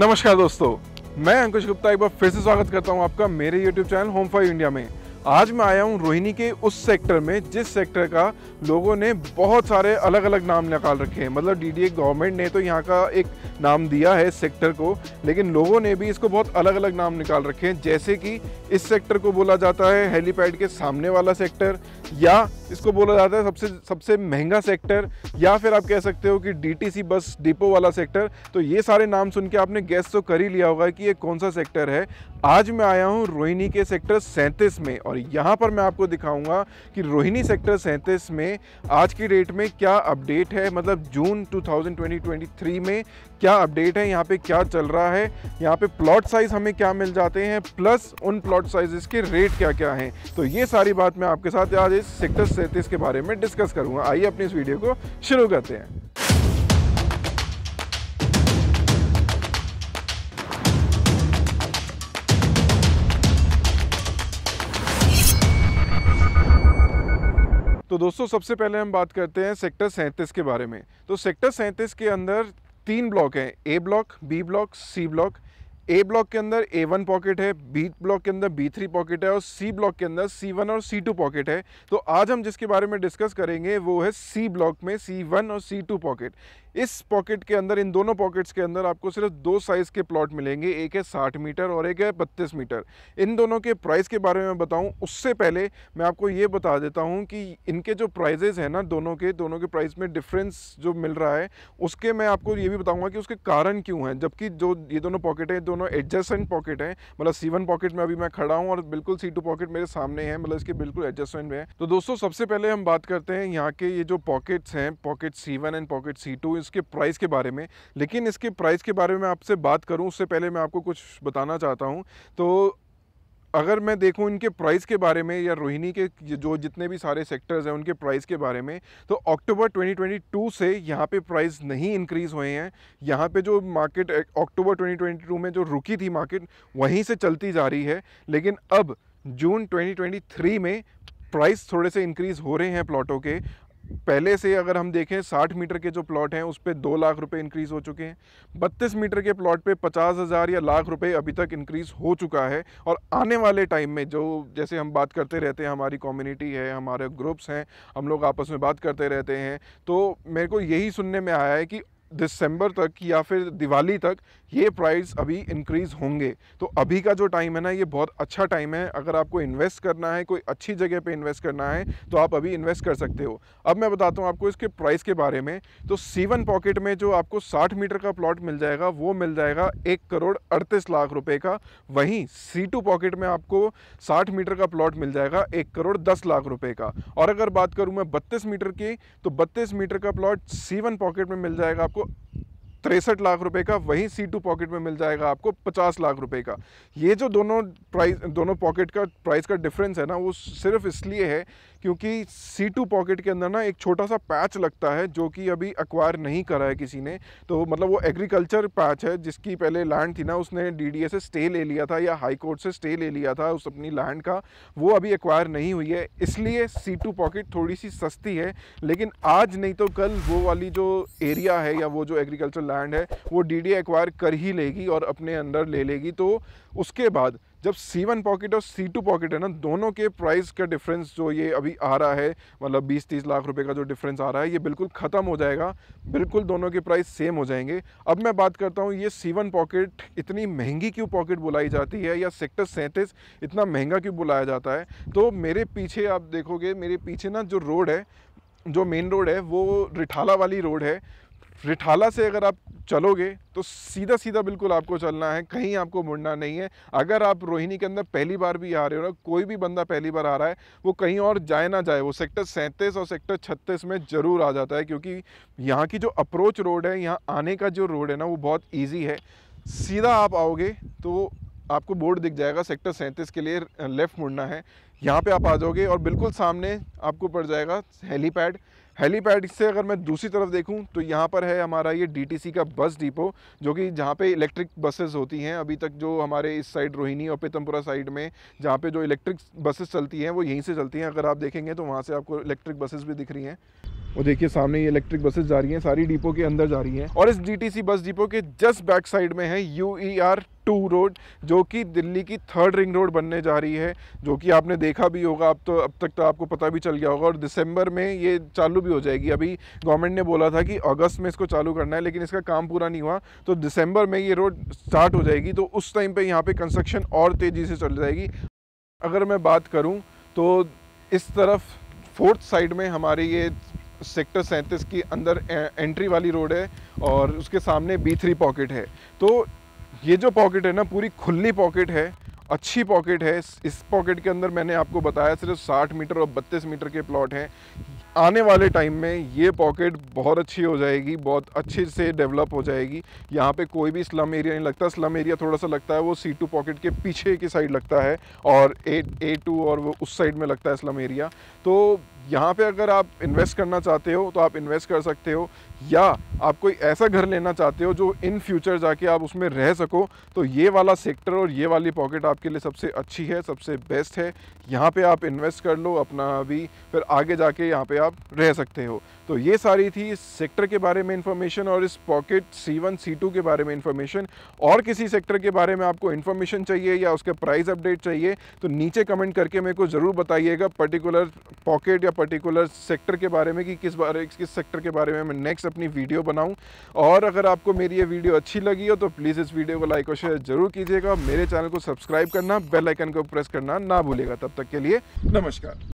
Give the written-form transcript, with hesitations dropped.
नमस्कार दोस्तों, मैं अंकुश गुप्ता एक बार फिर से स्वागत करता हूं आपका मेरे YouTube channel home for India में। आज मैं आया हूं रोहिणी के उस सेक्टर में जिस सेक्टर का लोगों ने बहुत सारे अलग अलग नाम निकाल रखे हैं। मतलब डीडीए गवर्नमेंट ने तो यहाँ का एक नाम दिया है इस सेक्टर को, लेकिन लोगों ने भी इसको बहुत अलग अलग नाम निकाल रखे हैं। जैसे कि इस सेक्टर को बोला जाता है हेलीपैड के सामने वाला सेक्टर, या इसको बोला जाता है सबसे महंगा सेक्टर, या फिर आप कह सकते हो कि डीटीसी बस डिपो वाला सेक्टर। तो ये सारे नाम सुन के आपने गेस तो कर ही लिया होगा कि ये कौन सा सेक्टर है। आज मैं आया हूँ रोहिणी के सेक्टर 37 में, और यहाँ पर मैं आपको दिखाऊंगा कि रोहिणी सेक्टर 37 में आज की डेट में क्या अपडेट है। मतलब जून 2023 में क्या अपडेट है, यहाँ पे क्या चल रहा है, यहाँ पे प्लॉट साइज हमें क्या मिल जाते हैं, प्लस उन प्लॉट साइजेस के रेट क्या क्या हैं। तो ये सारी बात मैं आपके साथ आज इस सेक्टर 37 के बारे में डिस्कस करूँगा। आइए अपनी इस वीडियो को शुरू करते हैं। तो दोस्तों, सबसे पहले हम बात करते हैं सेक्टर 37 के बारे में। तो सेक्टर 37 के अंदर 3 ब्लॉक हैं, A block, B block, C block. A block के अंदर A1 पॉकेट है, बी ब्लॉक के अंदर B3 पॉकेट है, और सी ब्लॉक के अंदर C1 और C2 पॉकेट है। तो आज हम जिसके बारे में डिस्कस करेंगे वो है सी ब्लॉक में C1 और C2 पॉकेट। इस पॉकेट के अंदर, इन दोनों पॉकेट्स के अंदर आपको सिर्फ 2 साइज़ के प्लॉट मिलेंगे, एक है 60 मीटर और एक है 32 मीटर। इन दोनों के प्राइस के बारे में बताऊं उससे पहले मैं आपको ये बता देता हूं कि इनके जो प्राइजेज़ हैं ना, दोनों के प्राइस में डिफरेंस जो मिल रहा है, उसके मैं आपको ये भी बताऊंगा कि उसके कारण क्यों हैं। जबकि जो ये दोनों पॉकेट हैं, दोनों एडजस्टेंट पॉकेट हैं। मतलब C1 पॉकेट में अभी मैं खड़ा हूँ और बिल्कुल C2 पॉकेट मेरे सामने है, मतलब इसके बिल्कुल एडजस्टमेंट में है। तो दोस्तों, सबसे पहले हम बात करते हैं यहाँ के ये जो पॉकेट्स हैं, pocket C1 and pocket C2, इसके प्राइस के बारे में। लेकिन इसके प्राइस के बारे में आपसे बात करूं उससे पहले मैं आपको कुछ बताना चाहता हूं। तो अगर मैं देखूं इनके प्राइस के बारे में, या रोहिणी के जो जितने भी सारे सेक्टर्स हैं उनके प्राइस के बारे में, तो अक्टूबर 2022 से यहाँ पे प्राइस नहीं इंक्रीज़ हुए हैं। यहाँ पे जो मार्केट अक्टूबर 2022 में जो रुकी थी मार्केट, वहीं से चलती जा रही है। लेकिन अब जून 2023 में प्राइस थोड़े से इंक्रीज़ हो रहे हैं प्लॉटों के। पहले से अगर हम देखें 60 मीटर के जो प्लॉट हैं उस पे 2 लाख रुपए इंक्रीज़ हो चुके हैं। 32 मीटर के प्लॉट पे 50,000 या लाख रुपए अभी तक इंक्रीज़ हो चुका है। और आने वाले टाइम में, जो जैसे हम बात करते रहते हैं, हमारी कम्युनिटी है, हमारे ग्रुप्स हैं, हम लोग आपस में बात करते रहते हैं, तो मेरे को यही सुनने में आया है कि दिसंबर तक या फिर दिवाली तक ये प्राइस अभी इंक्रीज़ होंगे। तो अभी का जो टाइम है ना, ये बहुत अच्छा टाइम है। अगर आपको इन्वेस्ट करना है, कोई अच्छी जगह पे इन्वेस्ट करना है, तो आप अभी इन्वेस्ट कर सकते हो। अब मैं बताता हूँ आपको इसके प्राइस के बारे में। तो C1 पॉकेट में जो आपको 60 मीटर का प्लॉट मिल जाएगा वो मिल जाएगा 1,38,00,000 रुपये का। वहीं C2 पॉकेट में आपको 60 मीटर का प्लॉट मिल जाएगा 1,10,00,000 रुपये का। और अगर बात करूँ मैं 32 मीटर की, तो 32 मीटर का प्लॉट C1 पॉकेट में मिल जाएगा आपको 63 लाख रुपए का। वहीं C2 पॉकेट में मिल जाएगा आपको 50 लाख रुपए का। ये जो दोनों पॉकेट का प्राइस का डिफरेंस है ना, वो सिर्फ इसलिए है क्योंकि C2 पॉकेट के अंदर ना एक छोटा सा पैच लगता है जो कि अभी एक्वायर नहीं करा है किसी ने। तो मतलब वो एग्रीकल्चर पैच है, जिसकी पहले लैंड थी ना, उसने DDA से स्टे ले लिया था या हाई कोर्ट से स्टे ले लिया था उस अपनी लैंड का, वो अभी एक्वायर नहीं हुई है। इसलिए C2 पॉकेट थोड़ी सी सस्ती है। लेकिन आज नहीं तो कल वो वाली जो एरिया है या वो जो एग्रीकल्चर लैंड है वो DDA एक्वायर कर ही लेगी और अपने अंदर ले लेगी। तो उसके बाद जब C1 पॉकेट और C2 पॉकेट है ना, दोनों के प्राइस का डिफरेंस जो ये अभी आ रहा है, मतलब 20-30 लाख रुपए का जो डिफरेंस आ रहा है, ये बिल्कुल ख़त्म हो जाएगा। बिल्कुल दोनों के प्राइस सेम हो जाएंगे। अब मैं बात करता हूँ ये C1 पॉकेट इतनी महंगी क्यों पॉकेट बुलाई जाती है, या सेक्टर 37 इतना महंगा क्यों बुलाया जाता है। तो मेरे पीछे आप देखोगे, मेरे पीछे ना जो रोड है, जो मेन रोड है, वो रिठाला वाली रोड है। रिठाला से अगर आप चलोगे तो सीधा सीधा बिल्कुल आपको चलना है, कहीं आपको मुड़ना नहीं है। अगर आप रोहिणी के अंदर पहली बार भी आ रहे हो ना, कोई भी बंदा पहली बार आ रहा है, वो कहीं और जाए ना जाए, वो सेक्टर 37 और सेक्टर 36 में ज़रूर आ जाता है। क्योंकि यहाँ की जो अप्रोच रोड है, यहाँ आने का जो रोड है ना, वो बहुत ईजी है। सीधा आप आओगे तो आपको बोर्ड दिख जाएगा, सेक्टर 37 के लिए लेफ़्ट मुड़ना है। यहाँ पे आप आ जाओगे और बिल्कुल सामने आपको पड़ जाएगा हेलीपैड। हेलीपैड से अगर मैं दूसरी तरफ देखूं तो यहाँ पर है हमारा ये DTC का बस डिपो, जो कि जहाँ पे इलेक्ट्रिक बसेस होती हैं। अभी तक जो हमारे इस साइड रोहिणी और पीतमपुरा साइड में जहाँ पे जो इलेक्ट्रिक बसेस चलती हैं वो यहीं से चलती हैं। अगर आप देखेंगे तो वहाँ से आपको इलेक्ट्रिक बसेस भी दिख रही हैं। वो देखिए सामने ये इलेक्ट्रिक बसेस जा रही हैं, सारी डिपो के अंदर जा रही हैं। और इस डीटीसी बस डिपो के जस्ट बैक साइड में है UER2 रोड, जो कि दिल्ली की 3rd रिंग रोड बनने जा रही है, जो कि आपने देखा भी होगा। अब तक तो आपको पता भी चल गया होगा। और दिसंबर में ये चालू भी हो जाएगी। अभी गवर्नमेंट ने बोला था कि अगस्त में इसको चालू करना है, लेकिन इसका काम पूरा नहीं हुआ, तो दिसंबर में ये रोड स्टार्ट हो जाएगी। तो उस टाइम पे यहाँ पे कंस्ट्रक्शन और तेज़ी से चल जाएगी। अगर मैं बात करूँ तो इस तरफ 4th साइड में हमारी ये सेक्टर 37 की अंदर एंट्री वाली रोड है, और उसके सामने B3 पॉकेट है। तो ये जो पॉकेट है ना, पूरी खुली पॉकेट है, अच्छी पॉकेट है। इस पॉकेट के अंदर मैंने आपको बताया सिर्फ 60 मीटर और 32 मीटर के प्लॉट हैं। आने वाले टाइम में ये पॉकेट बहुत अच्छी हो जाएगी, बहुत अच्छे से डेवलप हो जाएगी। यहाँ पे कोई भी स्लम एरिया नहीं लगता। स्लम एरिया थोड़ा सा लगता है वो C2 पॉकेट के पीछे की साइड लगता है, और A2 और वो उस साइड में लगता है स्लम एरिया। तो यहाँ पे अगर आप इन्वेस्ट करना चाहते हो तो आप इन्वेस्ट कर सकते हो, या आप कोई ऐसा घर लेना चाहते हो जो इन फ्यूचर जाके आप उसमें रह सको, तो ये वाला सेक्टर और ये वाली पॉकेट आपके लिए सबसे अच्छी है, सबसे बेस्ट है। यहाँ पे आप इन्वेस्ट कर लो अपना अभी, फिर आगे जाके यहाँ पे आप रह सकते हो। तो ये सारी थी इस सेक्टर के बारे में इन्फॉर्मेशन, और इस पॉकेट C1 C2 के बारे में इन्फॉर्मेशन। और किसी सेक्टर के बारे में आपको इन्फॉर्मेशन चाहिए या उसके प्राइस अपडेट चाहिए, तो नीचे कमेंट करके मेरे को ज़रूर बताइएगा पर्टिकुलर पॉकेट या पर्टिकुलर सेक्टर के बारे में, कि किस सेक्टर के बारे में मैं नेक्स्ट अपनी वीडियो बनाऊं। और अगर आपको मेरी ये वीडियो अच्छी लगी हो तो प्लीज़ इस वीडियो को लाइक और शेयर जरूर कीजिएगा। मेरे चैनल को सब्सक्राइब करना, बेल आइकन को प्रेस करना ना भूलिएगा। तब तक के लिए नमस्कार।